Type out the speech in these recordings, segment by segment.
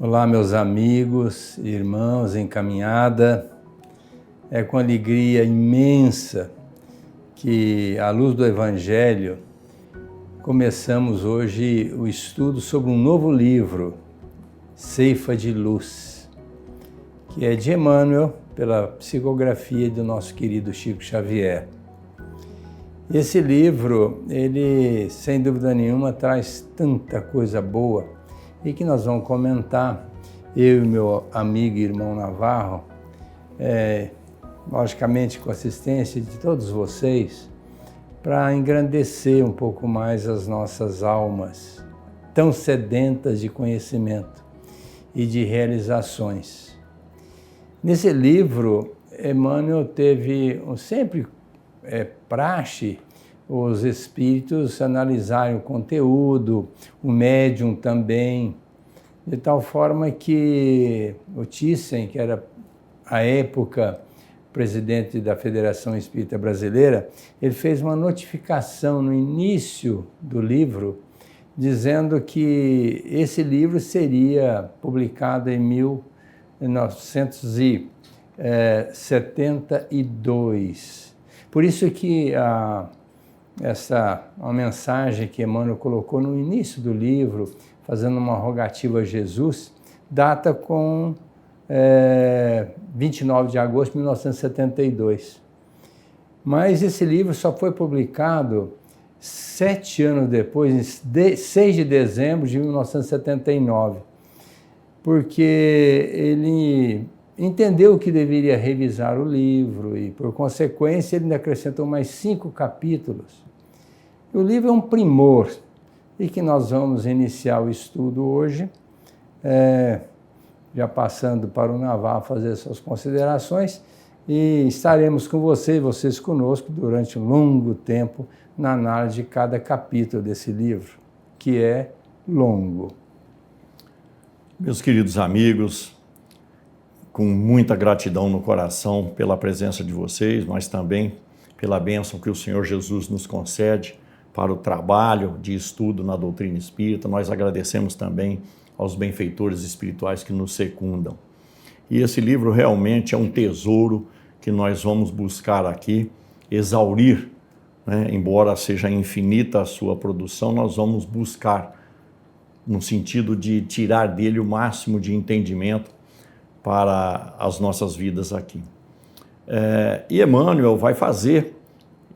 Olá, meus amigos, irmãos em caminhada. É com alegria imensa que, à luz do Evangelho, começamos hoje o estudo sobre um novo livro, Ceifa de Luz, que é de Emmanuel, pela psicografia do nosso querido Chico Xavier. Esse livro, ele, sem dúvida nenhuma, traz tanta coisa boa e que nós vamos comentar, eu e meu amigo e irmão Navarro, logicamente com a assistência de todos vocês, para engrandecer um pouco mais as nossas almas, tão sedentas de conhecimento e de realizações. Nesse livro, Emmanuel teve sempre praxe os espíritos analisarem o conteúdo, o médium também, de tal forma que o Thyssen, que era, à época, presidente da Federação Espírita Brasileira, ele fez uma notificação no início do livro, dizendo que esse livro seria publicado em 1972. Por isso que uma mensagem que Emmanuel colocou no início do livro, fazendo uma rogativa a Jesus, data com 29 de agosto de 1972. Mas esse livro só foi publicado 7 anos depois, em 6 de dezembro de 1979, porque ele entendeu que deveria revisar o livro e, por consequência, ele acrescentou mais 5 capítulos. O livro é um primor e que nós vamos iniciar o estudo hoje, já passando para o Navarro fazer suas considerações, e estaremos com vocês conosco durante um longo tempo na análise de cada capítulo desse livro, que é longo. Meus queridos amigos, com muita gratidão no coração pela presença de vocês, mas também pela bênção que o Senhor Jesus nos concede para o trabalho de estudo na doutrina espírita. Nós agradecemos também aos benfeitores espirituais que nos secundam. E esse livro realmente é um tesouro que nós vamos buscar aqui, exaurir, né? Embora seja infinita a sua produção, nós vamos buscar no sentido de tirar dele o máximo de entendimento para as nossas vidas aqui. E Emmanuel vai fazer,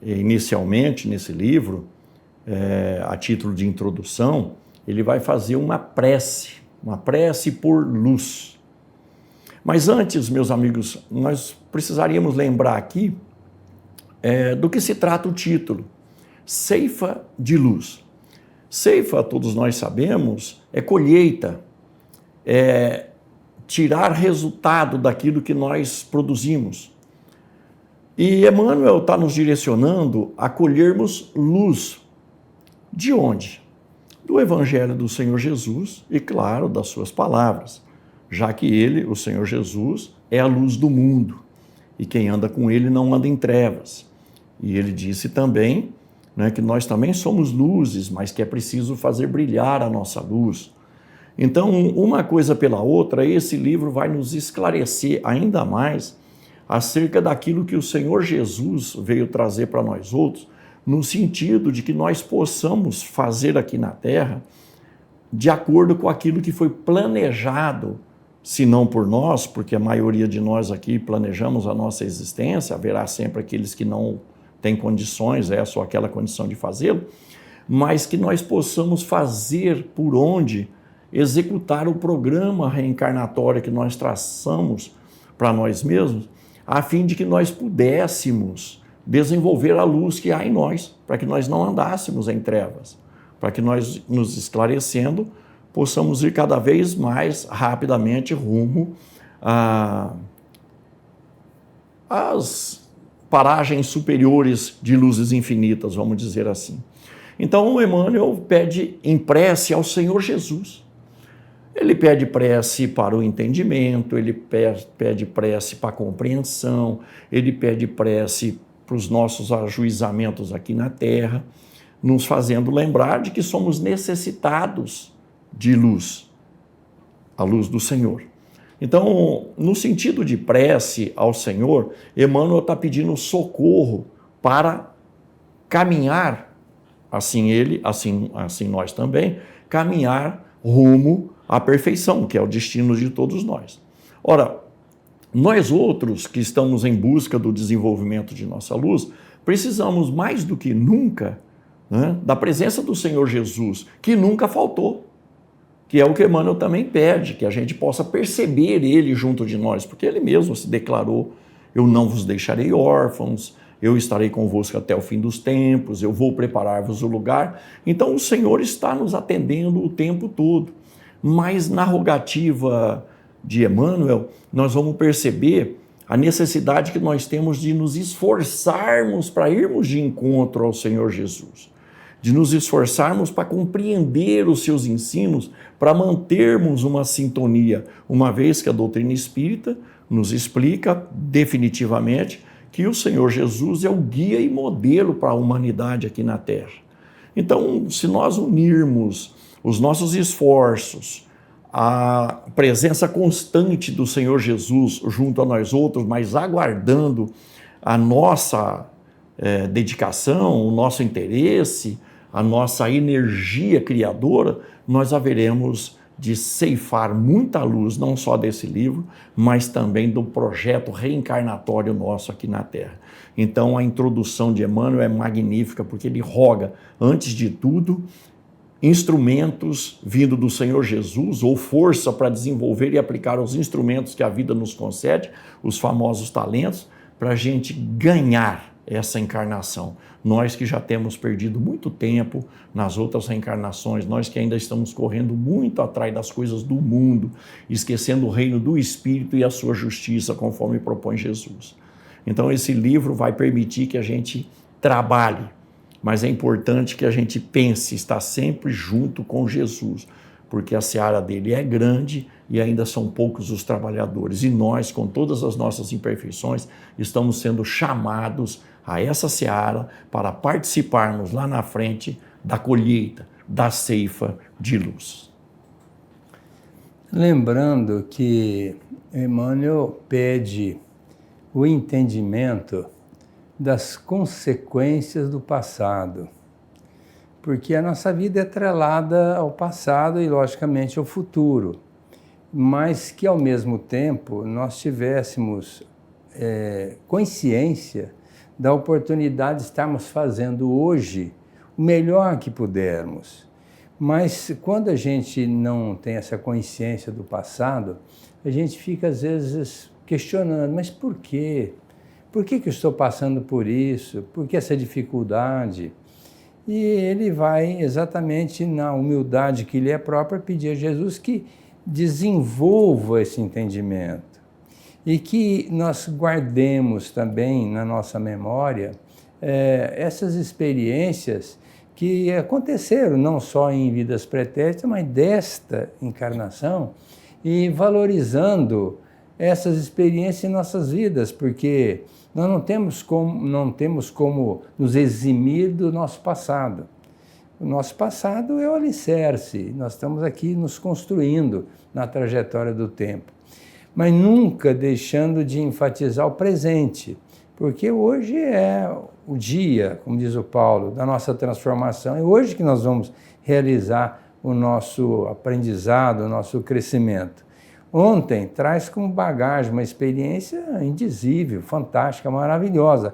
inicialmente nesse livro, a título de introdução, ele vai fazer uma prece por luz. Mas antes, meus amigos, nós precisaríamos lembrar aqui do que se trata o título, Ceifa de Luz. Ceifa, todos nós sabemos, é colheita, é tirar resultado daquilo que nós produzimos. E Emmanuel está nos direcionando a colhermos luz. De onde? Do Evangelho do Senhor Jesus e, claro, das suas palavras, já que ele, o Senhor Jesus, é a luz do mundo e quem anda com ele não anda em trevas. E ele disse também, né, que nós também somos luzes, mas que é preciso fazer brilhar a nossa luz. Então, uma coisa pela outra, esse livro vai nos esclarecer ainda mais acerca daquilo que o Senhor Jesus veio trazer para nós outros, no sentido de que nós possamos fazer aqui na Terra de acordo com aquilo que foi planejado, se não por nós, porque a maioria de nós aqui planejamos a nossa existência, haverá sempre aqueles que não têm condições, essa ou aquela condição de fazê-lo, mas que nós possamos fazer por onde executar o programa reencarnatório que nós traçamos para nós mesmos, a fim de que nós pudéssemos desenvolver a luz que há em nós, para que nós não andássemos em trevas, para que nós, nos esclarecendo, possamos ir cada vez mais rapidamente rumo às paragens superiores de luzes infinitas, vamos dizer assim. Então, o Emmanuel pede em prece ao Senhor Jesus. Ele pede prece para o entendimento, ele pede prece para a compreensão, ele pede prece para os nossos ajuizamentos aqui na Terra, nos fazendo lembrar de que somos necessitados de luz. a luz do Senhor. Então, no sentido de prece ao Senhor, Emmanuel está pedindo socorro para caminhar, assim ele, assim nós também, caminhar rumo à perfeição, que é o destino de todos nós. Ora, nós outros que estamos em busca do desenvolvimento de nossa luz, precisamos mais do que nunca, né, da presença do Senhor Jesus, que nunca faltou, que é o que Emmanuel também pede, que a gente possa perceber ele junto de nós, porque ele mesmo se declarou: eu não vos deixarei órfãos, eu estarei convosco até o fim dos tempos, eu vou preparar-vos o lugar. Então o Senhor está nos atendendo o tempo todo. Mas na rogativa de Emmanuel, nós vamos perceber a necessidade que nós temos de nos esforçarmos para irmos de encontro ao Senhor Jesus, de nos esforçarmos para compreender os seus ensinos, para mantermos uma sintonia, uma vez que a doutrina espírita nos explica definitivamente que o Senhor Jesus é o guia e modelo para a humanidade aqui na Terra. Então, se nós unirmos os nossos esforços, a presença constante do Senhor Jesus junto a nós outros, mas aguardando a nossa dedicação, o nosso interesse, a nossa energia criadora, nós haveremos de ceifar muita luz, não só desse livro, mas também do projeto reencarnatório nosso aqui na Terra. Então, a introdução de Emmanuel é magnífica, porque ele roga, antes de tudo, instrumentos vindo do Senhor Jesus, ou força para desenvolver e aplicar os instrumentos que a vida nos concede, os famosos talentos, para a gente ganhar essa encarnação. Nós que já temos perdido muito tempo nas outras reencarnações, nós que ainda estamos correndo muito atrás das coisas do mundo, esquecendo o reino do Espírito e a sua justiça, conforme propõe Jesus. Então esse livro vai permitir que a gente trabalhe, mas é importante que a gente pense, estar sempre junto com Jesus, porque a seara dele é grande e ainda são poucos os trabalhadores. E nós, com todas as nossas imperfeições, estamos sendo chamados a essa seara para participarmos lá na frente da colheita, da ceifa de luz. Lembrando que Emmanuel pede o entendimento das consequências do passado, porque a nossa vida é atrelada ao passado e, logicamente, ao futuro, mas que, ao mesmo tempo, nós tivéssemos consciência da oportunidade de estarmos fazendo hoje o melhor que pudermos. Mas quando a gente não tem essa consciência do passado, a gente fica, às vezes, questionando: mas por quê? Por que eu estou passando por isso? Por que essa dificuldade? E ele vai exatamente na humildade que lhe é própria pedir a Jesus que desenvolva esse entendimento e que nós guardemos também na nossa memória essas experiências que aconteceram não só em vidas pretéritas, mas desta encarnação, e valorizando essas experiências em nossas vidas, porque nós não temos como nos eximir do nosso passado. O nosso passado é o alicerce, nós estamos aqui nos construindo na trajetória do tempo, mas nunca deixando de enfatizar o presente, porque hoje é o dia, como diz o Paulo, da nossa transformação, é hoje que nós vamos realizar o nosso aprendizado, o nosso crescimento. Ontem traz como bagagem uma experiência indizível, fantástica, maravilhosa.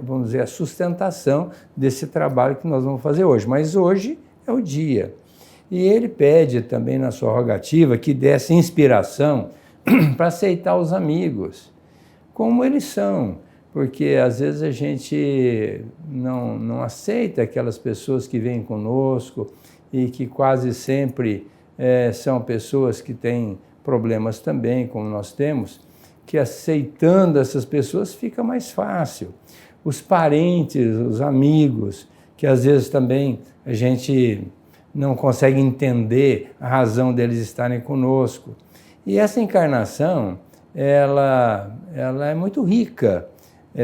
Vamos dizer, a sustentação desse trabalho que nós vamos fazer hoje. Mas hoje é o dia. E ele pede também na sua rogativa que desse inspiração para aceitar os amigos, como eles são. Porque às vezes a gente não aceita aquelas pessoas que vêm conosco e que quase sempre são pessoas que têm problemas também, como nós temos, que aceitando essas pessoas fica mais fácil. Os parentes, os amigos, que às vezes também a gente não consegue entender a razão deles estarem conosco. E essa encarnação, ela é muito rica.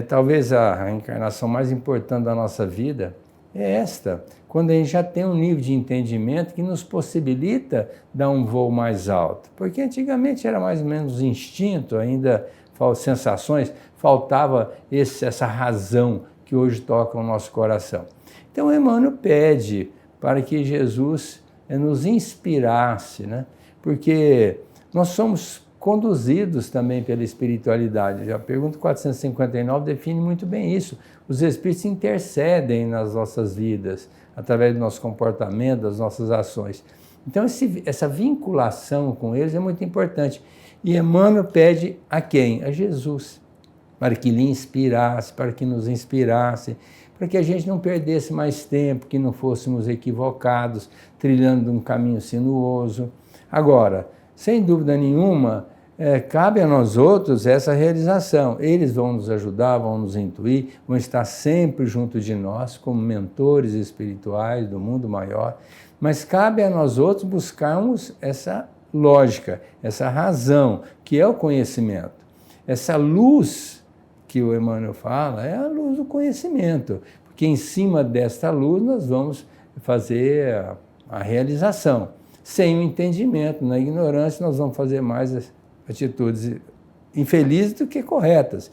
Talvez a encarnação mais importante da nossa vida é esta. quando a gente já tem um nível de entendimento que nos possibilita dar um voo mais alto. Porque antigamente era mais ou menos instinto, ainda sensações, faltava essa razão que hoje toca o nosso coração. Então Emmanuel pede para que Jesus nos inspirasse, né? Porque nós somos conduzidos também pela espiritualidade. A pergunta 459 define muito bem isso. Os espíritos intercedem nas nossas vidas, através do nosso comportamento, das nossas ações. Então essa vinculação com eles é muito importante. E Emmanuel pede a quem? A Jesus, para que lhe inspirasse, para que nos inspirasse, para que a gente não perdesse mais tempo, que não fôssemos equivocados, trilhando um caminho sinuoso. Agora, sem dúvida nenhuma, cabe a nós outros essa realização. Eles vão nos ajudar, vão nos intuir, vão estar sempre junto de nós, como mentores espirituais do mundo maior, mas cabe a nós outros buscarmos essa lógica, essa razão, que é o conhecimento. Essa luz que o Emmanuel fala é a luz do conhecimento, porque em cima desta luz nós vamos fazer a realização. Sem o entendimento, na ignorância, nós vamos fazer mais atitudes infelizes do que corretas.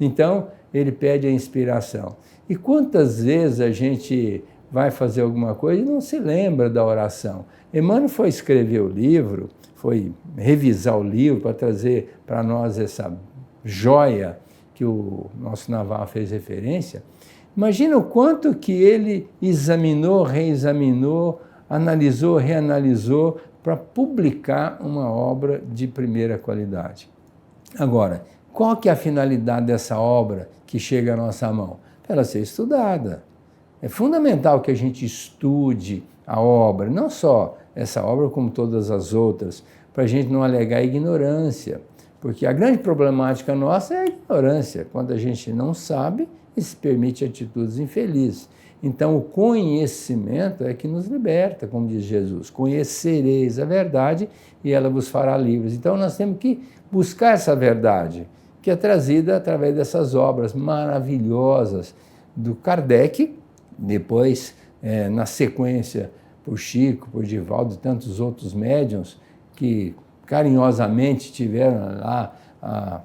Então, ele pede a inspiração. E quantas vezes a gente vai fazer alguma coisa e não se lembra da oração? Emmanuel foi escrever o livro, foi revisar o livro para trazer para nós essa joia que o nosso Navarro fez referência. Imagina o quanto que ele examinou, reexaminou, analisou, reanalisou para publicar uma obra de primeira qualidade. Agora, qual que é a finalidade dessa obra que chega à nossa mão? Para ela ser estudada. É fundamental que a gente estude a obra, não só essa obra como todas as outras, para a gente não alegar ignorância, porque a grande problemática nossa é a ignorância, quando a gente não sabe e se permite atitudes infelizes. Então, o conhecimento é que nos liberta, como diz Jesus. Conhecereis a verdade e ela vos fará livres. Então, nós temos que buscar essa verdade, que é trazida através dessas obras maravilhosas do Kardec, depois, na sequência, por Chico, por Divaldo e tantos outros médiuns que carinhosamente tiveram lá a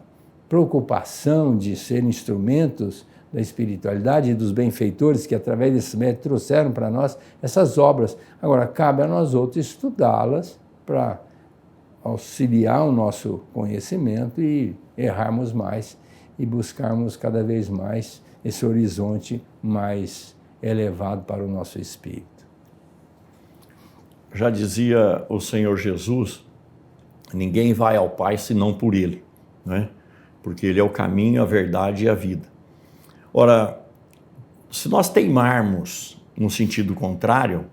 preocupação de serem instrumentos da espiritualidade e dos benfeitores que, através desse método, trouxeram para nós essas obras. Agora, cabe a nós outros estudá-las para auxiliar o nosso conhecimento e errarmos mais e buscarmos cada vez mais esse horizonte mais elevado para o nosso espírito. Já dizia o Senhor Jesus, ninguém vai ao Pai senão por Ele, né? Porque Ele é o caminho, a verdade e a vida. Ora, se nós teimarmos no sentido contrário,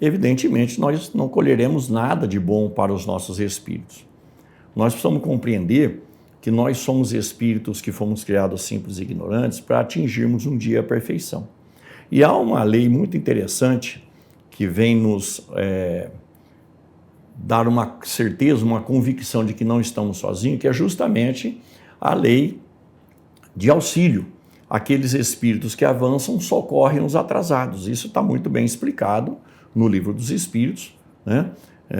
evidentemente nós não colheremos nada de bom para os nossos espíritos. Nós precisamos compreender que nós somos espíritos que fomos criados simples e ignorantes para atingirmos um dia a perfeição. E há uma lei muito interessante que vem nos dar uma certeza, uma convicção de que não estamos sozinhos, que é justamente a lei de auxílio. Aqueles espíritos que avançam socorrem os atrasados. Isso está muito bem explicado no Livro dos Espíritos, né?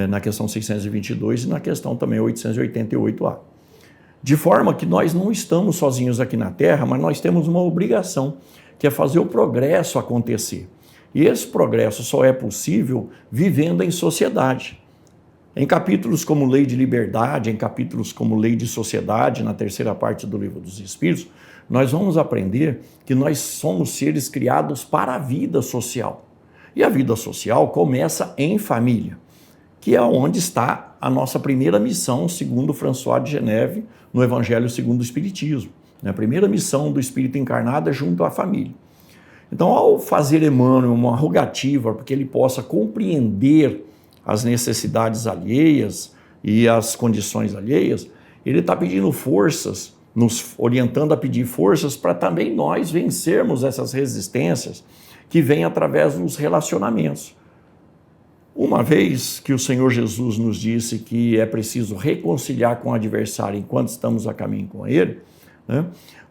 Na questão 622 e na questão também 888A. De forma que nós não estamos sozinhos aqui na Terra, mas nós temos uma obrigação, que é fazer o progresso acontecer. E esse progresso só é possível vivendo em sociedade. Em capítulos como Lei de Liberdade, em capítulos como Lei de Sociedade, na terceira parte do Livro dos Espíritos, nós vamos aprender que nós somos seres criados para a vida social. E a vida social começa em família, que é onde está a nossa primeira missão, segundo François de Geneve, no Evangelho segundo o Espiritismo. A primeira missão do espírito encarnado é junto à família. Então, ao fazer Emmanuel uma rogativa para que ele possa compreender as necessidades alheias e as condições alheias, ele está pedindo forças, nos orientando a pedir forças para também nós vencermos essas resistências que vêm através dos relacionamentos. Uma vez que o Senhor Jesus nos disse que é preciso reconciliar com o adversário enquanto estamos a caminho com ele, né?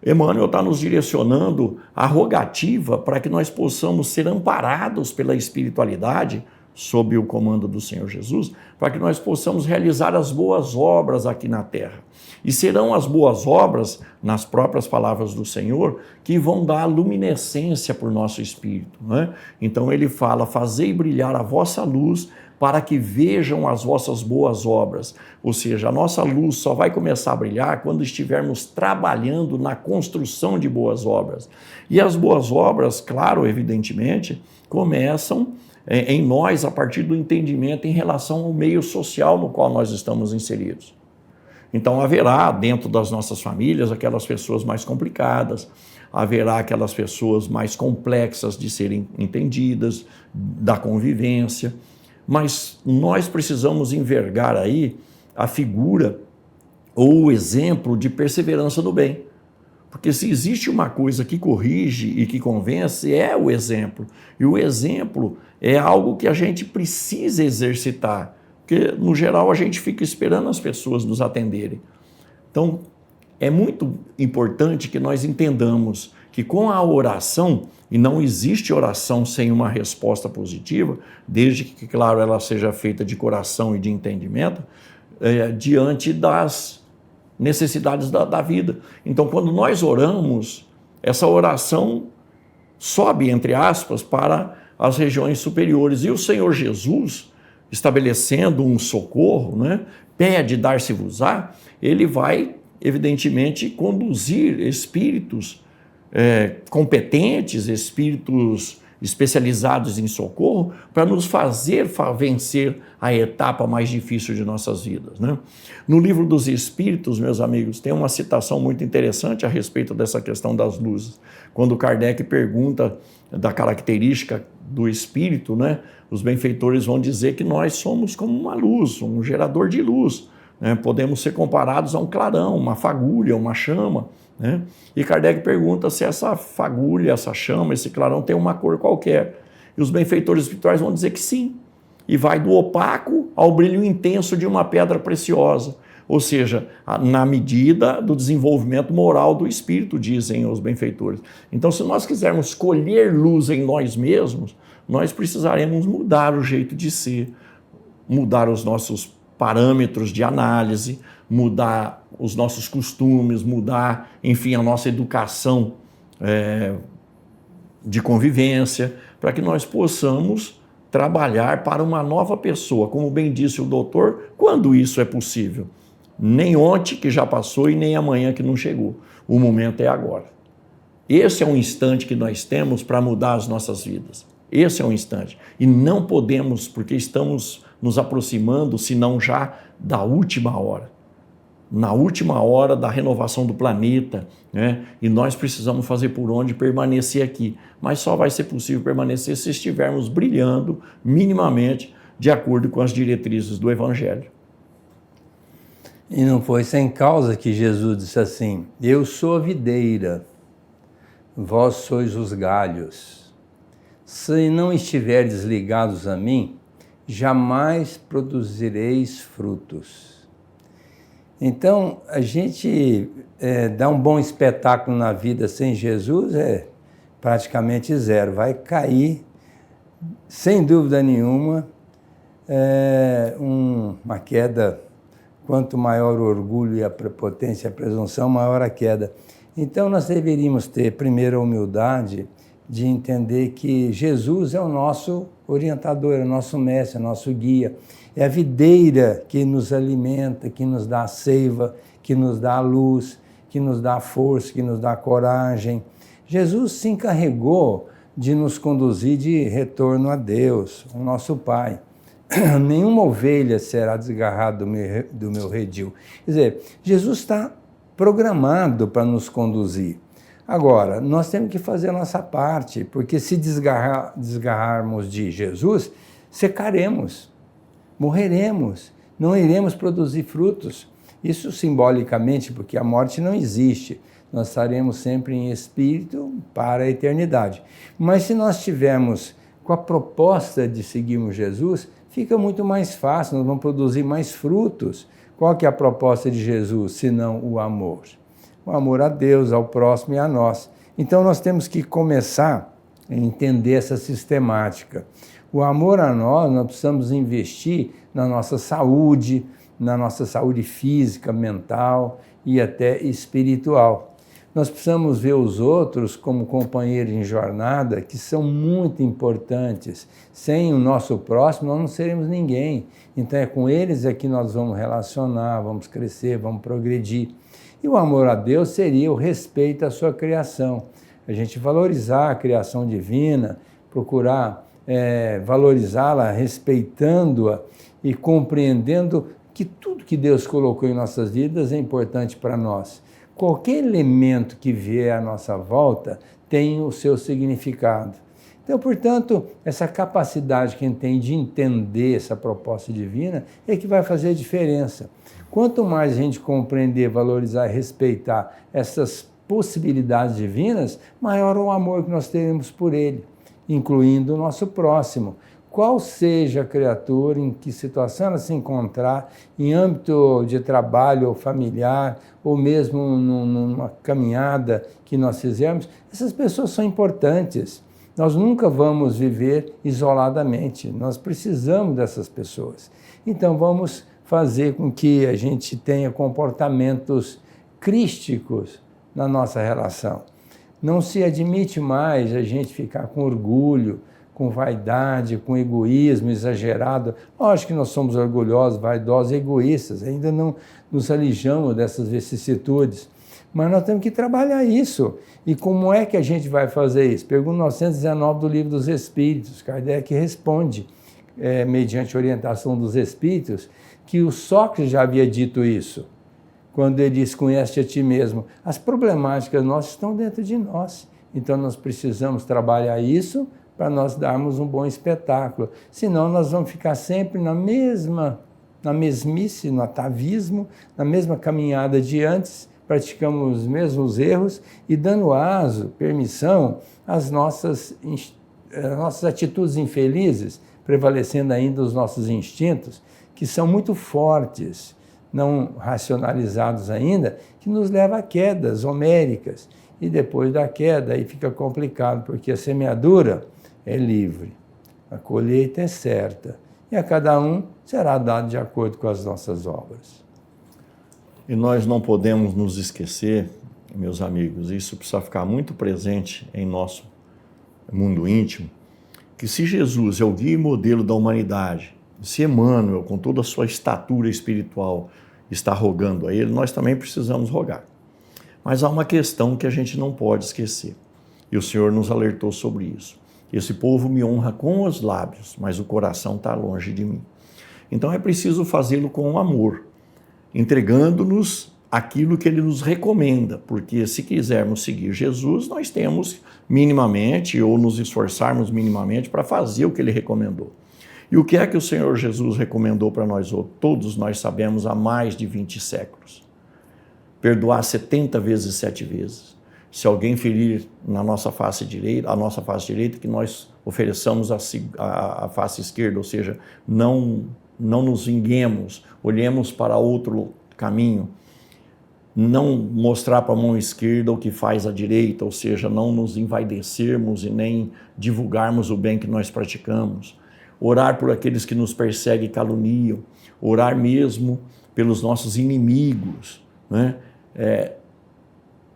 Emmanuel está nos direcionando a rogativa para que nós possamos ser amparados pela espiritualidade, sob o comando do Senhor Jesus, para que nós possamos realizar as boas obras aqui na terra. E serão as boas obras, nas próprias palavras do Senhor, que vão dar luminescência para o nosso espírito, né? Então ele fala, fazei brilhar a vossa luz para que vejam as vossas boas obras. Ou seja, a nossa luz só vai começar a brilhar quando estivermos trabalhando na construção de boas obras. E as boas obras, claro, evidentemente, começam em nós a partir do entendimento em relação ao meio social no qual nós estamos inseridos. Então haverá dentro das nossas famílias aquelas pessoas mais complicadas, haverá aquelas pessoas mais complexas de serem entendidas, da convivência, mas nós precisamos envergar aí a figura ou o exemplo de perseverança no bem. Porque se existe uma coisa que corrige e que convence, é o exemplo. E o exemplo é algo que a gente precisa exercitar, porque no geral a gente fica esperando as pessoas nos atenderem. Então, é muito importante que nós entendamos que com a oração, e não existe oração sem uma resposta positiva, desde que, claro, ela seja feita de coração e de entendimento, diante das necessidades da vida. Então, quando nós oramos, essa oração sobe, entre aspas, para as regiões superiores. E o Senhor Jesus, estabelecendo um socorro, né, pede dar-se-vos-á, ele vai, evidentemente, conduzir espíritos competentes, espíritos especializados em socorro, para nos fazer vencer a etapa mais difícil de nossas vidas, né? No Livro dos Espíritos, meus amigos, tem uma citação muito interessante a respeito dessa questão das luzes. Quando Kardec pergunta da característica do espírito, né, os benfeitores vão dizer que nós somos como uma luz, um gerador de luz, né? Podemos ser comparados a um clarão, uma fagulha, uma chama, né? E Kardec pergunta se essa fagulha, essa chama, esse clarão tem uma cor qualquer. E os benfeitores espirituais vão dizer que sim. E vai do opaco ao brilho intenso de uma pedra preciosa. Ou seja, na medida do desenvolvimento moral do espírito, dizem os benfeitores. Então, se nós quisermos colher luz em nós mesmos, nós precisaremos mudar o jeito de ser, mudar os nossos parâmetros de análise, mudar os nossos costumes, mudar, enfim, a nossa educação de convivência, para que nós possamos trabalhar para uma nova pessoa, como bem disse o doutor, quando isso é possível. Nem ontem que já passou e nem amanhã que não chegou. O momento é agora. Esse é um instante que nós temos para mudar as nossas vidas. Esse é um instante. E não podemos, porque estamos nos aproximando, se não já, da última hora. Na última hora da renovação do planeta, né? E nós precisamos fazer por onde permanecer aqui. Mas só vai ser possível permanecer se estivermos brilhando minimamente de acordo com as diretrizes do Evangelho. E não foi sem causa que Jesus disse assim: eu sou a videira, vós sois os galhos. Se não estiverdes ligados a mim, jamais produzireis frutos. Então, a gente dá um bom espetáculo na vida sem Jesus é praticamente zero. Vai cair, sem dúvida nenhuma, uma queda. Quanto maior o orgulho e a prepotência e a presunção, maior a queda. Então, nós deveríamos ter, primeiro, a humildade de entender que Jesus é o nosso orientador, é o nosso mestre, é o nosso guia. É a videira que nos alimenta, que nos dá a seiva, que nos dá a luz, que nos dá a força, que nos dá a coragem. Jesus se encarregou de nos conduzir de retorno a Deus, o nosso Pai. Nenhuma ovelha será desgarrada do meu redil. Quer dizer, Jesus está programado para nos conduzir. Agora, nós temos que fazer a nossa parte, porque se desgarrarmos de Jesus, secaremos, morreremos, não iremos produzir frutos. Isso simbolicamente, porque a morte não existe. Nós estaremos sempre em espírito para a eternidade. Mas se nós estivermos com a proposta de seguirmos Jesus, fica muito mais fácil, nós vamos produzir mais frutos. Qual que é a proposta de Jesus, senão o amor? o amor a Deus, ao próximo e a nós. Então nós temos que começar a entender essa sistemática. O amor a nós precisamos investir na nossa saúde física, mental e até espiritual. Nós precisamos ver os outros como companheiros em jornada, que são muito importantes. Sem o nosso próximo, nós não seremos ninguém. Então é com eles que nós vamos relacionar, vamos crescer, vamos progredir. E o amor a Deus seria o respeito à sua criação. A gente valorizar a criação divina, procurar valorizá-la, respeitando-a e compreendendo que tudo que Deus colocou em nossas vidas é importante para nós. Qualquer elemento que vier à nossa volta tem o seu significado. Então, portanto, essa capacidade que a gente tem de entender essa proposta divina é que vai fazer a diferença. Quanto mais a gente compreender, valorizar e respeitar essas possibilidades divinas, maior o amor que nós teremos por ele, incluindo o nosso próximo. Qual seja a criatura, em que situação ela se encontrar, em âmbito de trabalho ou familiar, ou mesmo numa caminhada que nós fizermos, essas pessoas são importantes. Nós nunca vamos viver isoladamente, nós precisamos dessas pessoas. Então vamos fazer com que a gente tenha comportamentos crísticos na nossa relação. Não se admite mais a gente ficar com orgulho, com vaidade, com egoísmo exagerado. Lógico que nós somos orgulhosos, vaidosos, egoístas, ainda não nos alijamos dessas vicissitudes, mas nós temos que trabalhar isso. E como é que a gente vai fazer isso? Pergunta 919 do Livro dos Espíritos. Kardec responde, mediante orientação dos Espíritos, que o Sócrates já havia dito isso, quando ele diz, conhece a ti mesmo. As problemáticas nossas estão dentro de nós, então nós precisamos trabalhar isso para nós darmos um bom espetáculo. Senão nós vamos ficar sempre na mesmice, no atavismo, na mesma caminhada de antes, praticamos os mesmos erros e dando aso, permissão às nossas atitudes infelizes, prevalecendo ainda os nossos instintos, que são muito fortes, não racionalizados ainda, que nos leva a quedas homéricas. E depois da queda aí fica complicado, porque a semeadura é livre, a colheita é certa, e a cada um será dado de acordo com as nossas obras. E nós não podemos nos esquecer, meus amigos, isso precisa ficar muito presente em nosso mundo íntimo, que se Jesus é o guia e modelo da humanidade, se Emmanuel, com toda a sua estatura espiritual, está rogando a ele, nós também precisamos rogar. Mas há uma questão que a gente não pode esquecer, e o Senhor nos alertou sobre isso. Esse povo me honra com os lábios, mas o coração está longe de mim. Então é preciso fazê-lo com amor, entregando-nos aquilo que ele nos recomenda, porque se quisermos seguir Jesus, nós temos minimamente, ou nos esforçarmos minimamente para fazer o que ele recomendou. E o que é que o Senhor Jesus recomendou para nós? Todos nós sabemos há mais de 20 séculos. Perdoar 70 vezes 7 vezes. Se alguém ferir na nossa face direita, que nós ofereçamos a face esquerda, ou seja, não nos vinguemos, olhemos para outro caminho, não mostrar para a mão esquerda o que faz a direita, ou seja, não nos envaidecermos e nem divulgarmos o bem que nós praticamos, orar por aqueles que nos perseguem e caluniam, orar mesmo pelos nossos inimigos, né?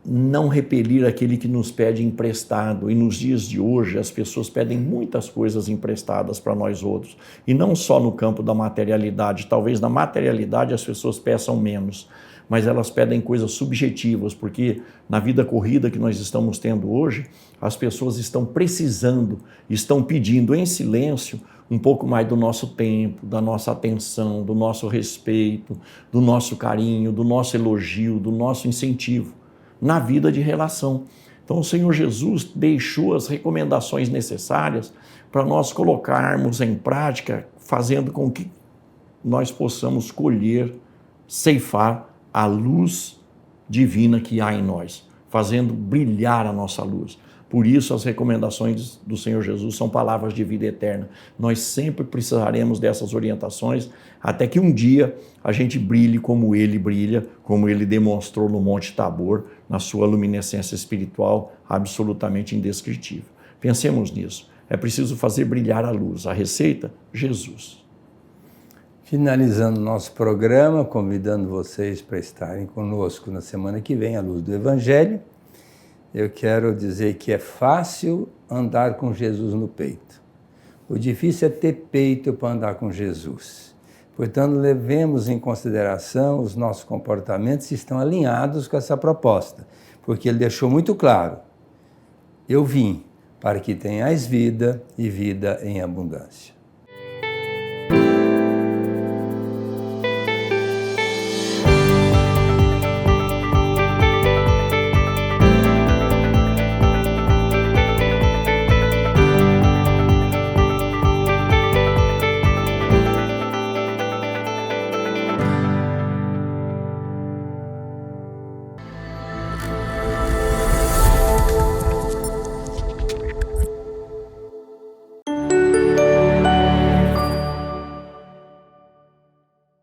Não repelir aquele que nos pede emprestado. E nos dias de hoje as pessoas pedem muitas coisas emprestadas para nós outros. E não só no campo da materialidade. Talvez na materialidade as pessoas peçam menos, mas elas pedem coisas subjetivas, porque na vida corrida que nós estamos tendo hoje, as pessoas estão precisando, estão pedindo em silêncio um pouco mais do nosso tempo, da nossa atenção, do nosso respeito, do nosso carinho, do nosso elogio, do nosso incentivo na vida de relação. Então o Senhor Jesus deixou as recomendações necessárias para nós colocarmos em prática, fazendo com que nós possamos colher, ceifar a luz divina que há em nós, fazendo brilhar a nossa luz. Por isso, as recomendações do Senhor Jesus são palavras de vida eterna. Nós sempre precisaremos dessas orientações até que um dia a gente brilhe como Ele brilha, como Ele demonstrou no Monte Tabor, na sua luminescência espiritual absolutamente indescritível. Pensemos nisso. É preciso fazer brilhar a luz. A receita? Jesus. Finalizando nosso programa, convidando vocês para estarem conosco na semana que vem, à luz do Evangelho, eu quero dizer que é fácil andar com Jesus no peito. O difícil é ter peito para andar com Jesus. Portanto, levemos em consideração os nossos comportamentos se estão alinhados com essa proposta, porque Ele deixou muito claro: eu vim para que tenhais vida e vida em abundância.